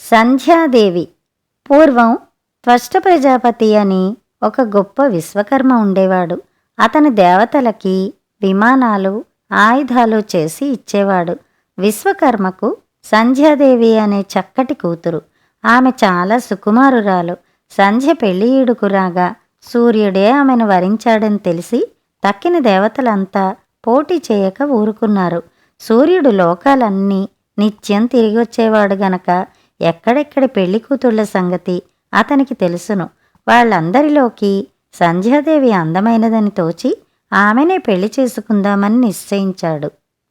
సంధ్యాదేవి. పూర్వం త్వష్ట ప్రజాపతి అని ఒక గొప్ప విశ్వకర్మ ఉండేవాడు. అతను దేవతలకి విమానాలు, ఆయుధాలు చేసి ఇచ్చేవాడు. విశ్వకర్మకు సంధ్యాదేవి అనే చక్కటి కూతురు. ఆమె చాలా సుకుమారురాలు. సంధ్య పెళ్ళిఈడుకు రాగా సూర్యుడే ఆమెను వరించాడని తెలిసి తక్కిన దేవతలంతా పోటీ చేయక ఊరుకున్నారు. సూర్యుడు లోకాలన్నీ నిత్యం తిరిగొచ్చేవాడు గనక ఎక్కడెక్కడి పెళ్లి కూతుళ్ల సంగతి అతనికి తెలుసును. వాళ్ళందరిలోకి సంధ్యాదేవి అందమైనదని తోచి ఆమెనే పెళ్లి చేసుకుందామని నిశ్చయించాడు.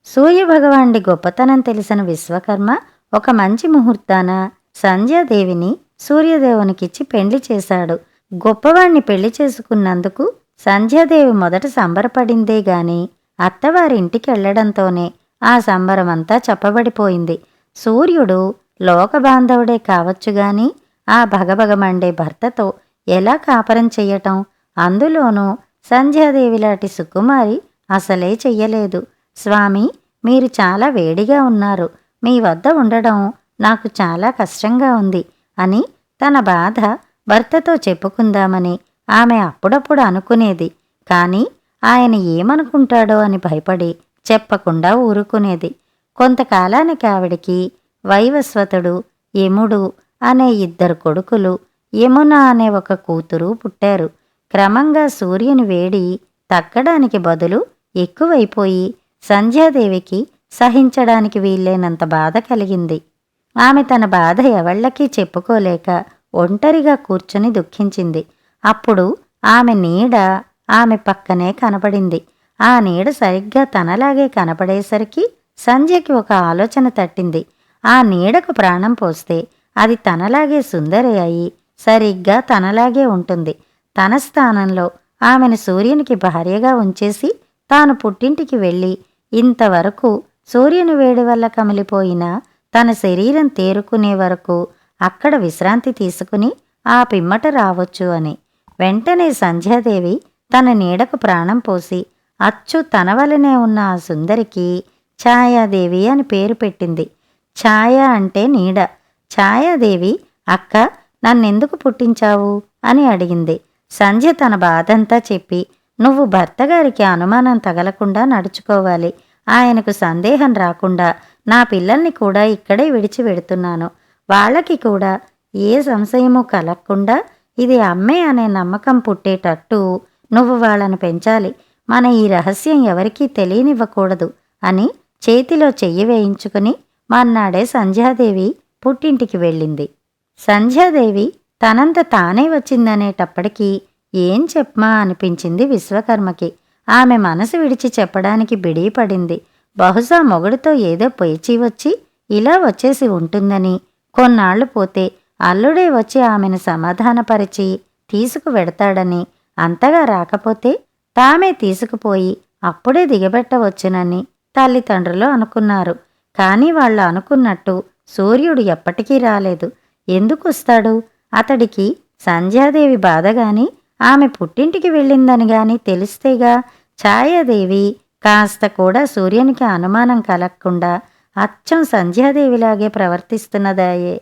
సూర్యభగవానుడి గొప్పతనం తెలిసిన విశ్వకర్మ ఒక మంచి ముహూర్తాన సంధ్యాదేవిని సూర్యదేవునికిచ్చి పెళ్లి చేశాడు. గొప్పవాణ్ణి పెళ్లి చేసుకున్నందుకు సంధ్యాదేవి మొదట సంబరపడిందే గాని అత్తవారింటికెళ్లడంతోనే ఆ సంబరమంతా చెప్పబడిపోయింది. సూర్యుడు లోకబాంధవుడే కావచ్చుగాని ఆ భగభగమండే భర్తతో ఎలా కాపరం చెయ్యటం? అందులోనూ సంధ్యాదేవిలాంటి సుకుమారి అసలే చెయ్యలేదు. స్వామి, మీరు చాలా వేడిగా ఉన్నారు. మీ వద్ద ఉండడం నాకు చాలా కష్టంగా ఉంది అని తన బాధ భర్తతో చెప్పుకుందామని ఆమె అప్పుడప్పుడు అనుకునేది. కాని ఆయన ఏమనుకుంటాడో అని భయపడి చెప్పకుండా ఊరుకునేది. కొంతకాలానికి ఆవిడికి వైవస్వతుడు, యముడు అనే 2 కొడుకులు, యమున అనే ఒక కూతురు పుట్టారు. క్రమంగా సూర్యుని వేడి తగ్గడానికి బదులు ఎక్కువైపోయి సంధ్యాదేవికి సహించడానికి వీల్లేనంత బాధ కలిగింది. ఆమె తన బాధ ఎవళ్ళకీ చెప్పుకోలేక ఒంటరిగా కూర్చుని దుఃఖించింది. అప్పుడు ఆమె నీడ ఆమె పక్కనే కనపడింది. ఆ నీడ సరిగ్గా తనలాగే కనపడేసరికి సంధ్యకి ఒక ఆలోచన తట్టింది. ఆ నీడకు ప్రాణం పోస్తే అది తనలాగే సుందరి అయి సరిగ్గా తనలాగే ఉంటుంది. తన స్థానంలో ఆమెను సూర్యునికి భార్యగా ఉంచేసి తాను పుట్టింటికి వెళ్ళి ఇంతవరకు సూర్యుని వేడి వల్ల కమిలిపోయిన తన శరీరం తేరుకునే వరకు అక్కడ విశ్రాంతి తీసుకుని ఆ పిమ్మట రావచ్చు అని. వెంటనే సంధ్యాదేవి తన నీడకు ప్రాణం పోసి అచ్చు తన వలనే ఉన్న ఆ సుందరికి ఛాయాదేవి అని పేరు పెట్టింది. ఛాయ అంటే నీడ. ఛాయాదేవి, అక్క, నన్నెందుకు పుట్టించావు అని అడిగింది. సంధ్య తన బాధంతా చెప్పి, నువ్వు భర్తగారికి అనుమానం తగలకుండా నడుచుకోవాలి. ఆయనకు సందేహం రాకుండా నా పిల్లల్ని కూడా ఇక్కడే విడిచి వెడుతున్నాను. వాళ్ళకి కూడా ఏ సంశయమూ కలగకుండా ఇది అమ్మే అనే నమ్మకం పుట్టేటట్టు నువ్వు వాళ్ళను పెంచాలి. మన ఈ రహస్యం ఎవరికీ తెలియనివ్వకూడదు అని చేతిలో చెయ్యి వేయించుకుని మర్నాడే సంధ్యాదేవి పుట్టింటికి వెళ్ళింది. సంధ్యాదేవి తనంత తానే వచ్చిందనేటప్పటికీ ఏం చెప్పమా అనిపించింది విశ్వకర్మకి. ఆమె మనసు విడిచి చెప్పడానికి బిడిపడింది. బహుశా మొగుడితో ఏదో పొయిచి వచ్చి ఇలా వచ్చేసి ఉంటుందని, కొన్నాళ్లు పోతే అల్లుడే వచ్చి ఆమెను సమాధానపరిచి తీసుకువెడతాడని, అంతగా రాకపోతే తామే తీసుకుపోయి అప్పుడే దిగబెట్టవచ్చునని తల్లిదండ్రులు అనుకున్నారు. కాని వాళ్ళు అనుకున్నట్టు సూర్యుడు ఎప్పటికీ రాలేదు. ఎందుకొస్తాడు? అతడికి సంధ్యాదేవి బాధగాని ఆమె పుట్టింటికి వెళ్ళిందని గాని తెలిస్తేగా. ఛాయాదేవి కాస్త కూడా సూర్యునికి అనుమానం కలగకుండా అచ్చం సంధ్యాదేవిలాగే ప్రవర్తిస్తున్నదాయే.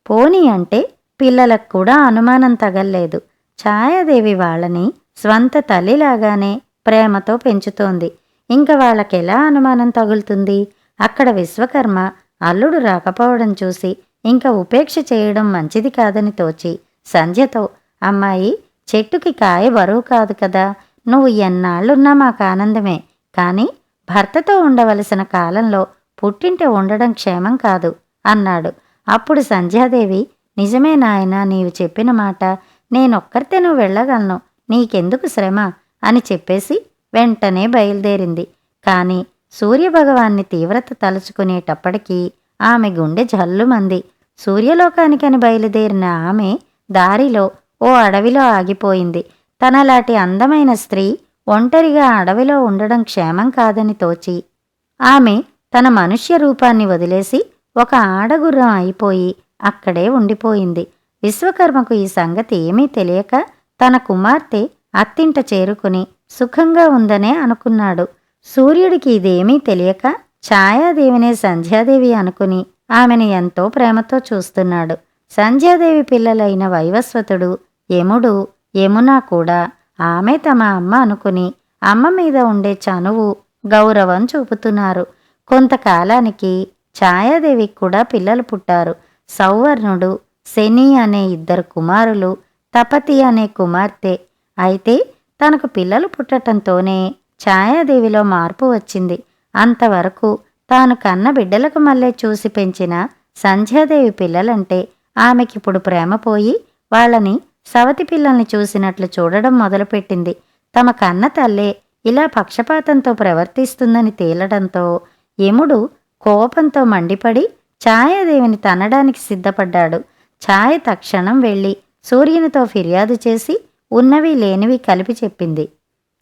పోనీ అంటే పిల్లలకు కూడా అనుమానం తగల్లేదు. ఛాయాదేవి వాళ్ళని స్వంత తల్లిలాగానే ప్రేమతో పెంచుతోంది. ఇంక వాళ్ళకెలా అనుమానం తగులుతుంది? అక్కడ విశ్వకర్మ అల్లుడు రాకపోవడం చూసి ఇంక ఉపేక్ష చేయడం మంచిది కాదని తోచి సంధ్యతో, అమ్మాయి, చెట్టుకి కాయ బరువు కాదు కదా, నువ్వు ఎన్నాళ్లున్నా మాకు ఆనందమే. కాని భర్తతో ఉండవలసిన కాలంలో పుట్టింట ఉండడం క్షేమం కాదు అన్నాడు. అప్పుడు సంధ్యాదేవి, నిజమే నాయనా, నీవు చెప్పిన మాట. నేనొక్కరితే నువ్వు వెళ్ళగలను, నీకెందుకు శ్రమ అని చెప్పేసి వెంటనే బయలుదేరింది. కాని సూర్యభగవాన్ని తీవ్రత తలుచుకునేటప్పటికీ ఆమె గుండె జల్లుమంది. సూర్యలోకానికని బయలుదేరిన ఆమె దారిలో ఓ అడవిలో ఆగిపోయింది. తనలాంటి అందమైన స్త్రీ ఒంటరిగా అడవిలో ఉండడం క్షేమం కాదని తోచి ఆమె తన మనుష్య రూపాన్ని వదిలేసి ఒక ఆడగుర్రం అయిపోయి అక్కడే ఉండిపోయింది. విశ్వకర్మకు ఈ సంగతి ఏమీ తెలియక తన కుమార్తె అత్తింట చేరుకుని సుఖంగా ఉందనే అనుకున్నాడు. సూర్యుడికి ఇదేమీ తెలియక ఛాయాదేవినే సంధ్యాదేవి అనుకుని ఆమెను ఎంతో ప్రేమతో చూస్తున్నాడు. సంధ్యాదేవి పిల్లలైన వైవస్వతుడు, యముడు, యమున కూడా ఆమె తమ అమ్మ అనుకుని అమ్మ మీద ఉండే చనువు, గౌరవం చూపుతున్నారు. కొంతకాలానికి ఛాయాదేవికి కూడా పిల్లలు పుట్టారు. సౌవర్ణుడు, శని అనే 2 కుమారులు, తపతి అనే కుమార్తె. అయితే తనకు పిల్లలు పుట్టటంతోనే ఛాయాదేవిలో మార్పు వచ్చింది. అంతవరకు తాను కన్న బిడ్డలకు మళ్ళీ చూసి పెంచిన సంధ్యాదేవి పిల్లలంటే ఆమెకిప్పుడు ప్రేమ పోయి వాళ్ళని సవతి పిల్లల్ని చూసినట్లు చూడడం మొదలుపెట్టింది. తమ కన్న తల్లే ఇలా పక్షపాతంతో ప్రవర్తిస్తుందని తేలడంతో యముడు కోపంతో మండిపడి ఛాయాదేవిని తన్నడానికి సిద్ధపడ్డాడు. ఛాయ తక్షణం వెళ్ళి సూర్యునితో ఫిర్యాదు చేసి ఉన్నవి లేనివి కలిపి చెప్పింది.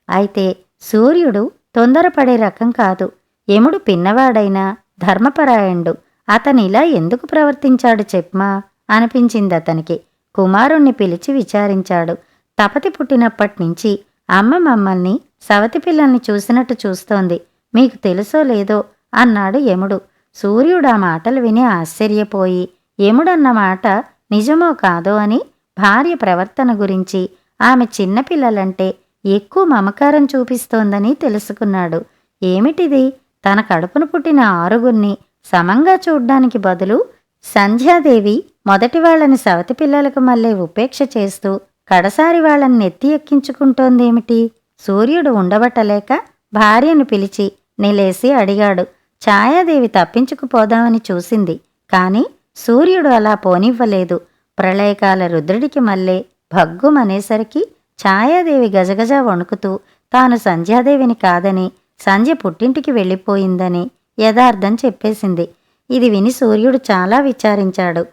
అయితే సూర్యుడు తొందరపడే రకం కాదు. యముడు పిన్నవాడైనా ధర్మపరాయణుడు. అతనిలా ఎందుకు ప్రవర్తించాడు చెప్పమా అనిపించింది అతనికి. కుమారుణ్ణి పిలిచి విచారించాడు. తపతి పుట్టినప్పట్నుంచి అమ్మ మమ్మల్ని సవతి పిల్లల్ని చూసినట్టు చూస్తోంది, మీకు తెలుసో లేదో అన్నాడు యముడు. సూర్యుడు ఆ మాటలు విని ఆశ్చర్యపోయి యముడన్న మాట నిజమో కాదో అని భార్య ప్రవర్తన గురించి, ఆమె చిన్నపిల్లలంటే ఎక్కువ మమకారం చూపిస్తోందని తెలుసుకున్నాడు. ఏమిటిది, తన కడుపును పుట్టిన 6గురిని సమంగా చూడ్డానికి బదులు సంధ్యాదేవి మొదటి వాళ్ళని సవతి పిల్లలకు మళ్ళీ ఉపేక్ష చేస్తూ కడసారి వాళ్ళని నెత్తి ఎక్కించుకుంటోందేమిటి? సూర్యుడు ఉండబట్టలేక భార్యను పిలిచి నిలేసి అడిగాడు. ఛాయాదేవి తప్పించుకుపోదామని చూసింది, కాని సూర్యుడు అలా పోనివ్వలేదు. ప్రళయకాల రుద్రుడికి మళ్ళీ భగ్గుమనేసరికి ఛాయాదేవి గజగజ వణుకుతూ తాను సంధ్యాదేవిని కాదని, సంధ్య పుట్టింటికి వెళ్ళిపోయిందని యథార్థం చెప్పేసింది. ఇది విని సూర్యుడు చాలా విచారించాడు.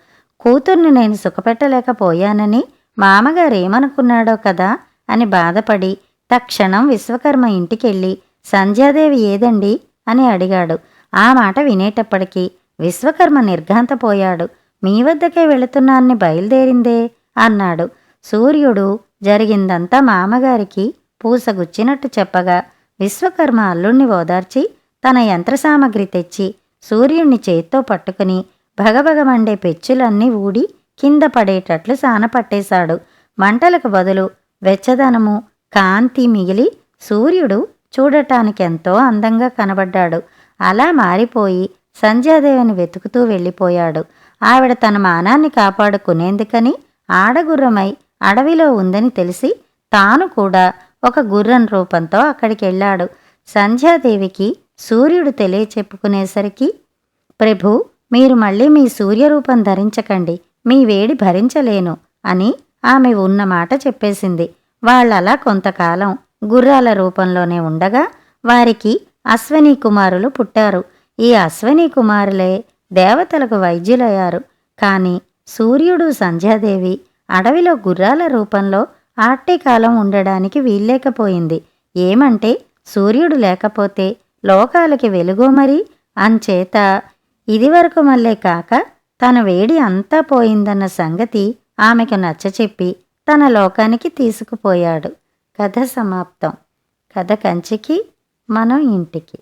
కూతుర్ని నేను సుఖపెట్టలేకపోయానని మామగారేమనుకున్నాడో కదా అని బాధపడి తక్షణం విశ్వకర్మ ఇంటికెళ్ళి సంధ్యాదేవి ఏదండి అని అడిగాడు. ఆ మాట వినేటప్పటికీ విశ్వకర్మ నిర్ఘాంతపోయాడు. మీ వద్దకే వెళుతున్నాన్ని బయలుదేరిందే అన్నాడు. సూర్యుడు జరిగిందంతా మామగారికి పూసగుచ్చినట్టు చెప్పగా విశ్వకర్మ అల్లుణ్ణి ఓదార్చి తన యంత్రసామగ్రి తెచ్చి సూర్యుణ్ణి చేత్తో పట్టుకుని భగభగమండే పెచ్చులన్నీ ఊడి కింద పడేటట్లు సానపట్టేశాడు. మంటలకు బదులు వెచ్చదనము, కాంతి మిగిలి సూర్యుడు చూడటానికెంతో అందంగా కనబడ్డాడు. అలా మారిపోయి సంధ్యాదేవిని వెతుకుతూ వెళ్ళిపోయాడు. ఆవిడ తన మానాన్ని కాపాడుకునేందుకని ఆడగుర్రమై అడవిలో ఉందని తెలిసి తాను కూడా ఒక గుర్రం రూపంతో అక్కడికెళ్ళాడు. సంధ్యాదేవికి సూర్యుడు తెలియచెప్పుకునేసరికి, ప్రభూ, మీరు మళ్ళీ మీ సూర్యరూపం ధరించకండి, మీ వేడి భరించలేను అని ఆమె ఉన్న మాట చెప్పేసింది. వాళ్ళలా కొంతకాలం గుర్రాల రూపంలోనే ఉండగా వారికి అశ్వనీ కుమారులు పుట్టారు. ఈ అశ్వనీ కుమారులే దేవతలకు వైద్యులయ్యారు. కాని సూర్యుడు, సంధ్యాదేవి అడవిలో గుర్రాల రూపంలో ఆట్టికాలం ఉండడానికి వీల్లేకపోయింది. ఏమంటే సూర్యుడు లేకపోతే లోకాలకి వెలుగో మరి. అంచేత ఇదివరకు మళ్ళీ కాక తన వేడి అంతా పోయిందన్న సంగతి ఆమెకు నచ్చచెప్పి తన లోకానికి తీసుకుపోయాడు. కథ సమాప్తం. కథ కంచికి, మనం ఇంటికి.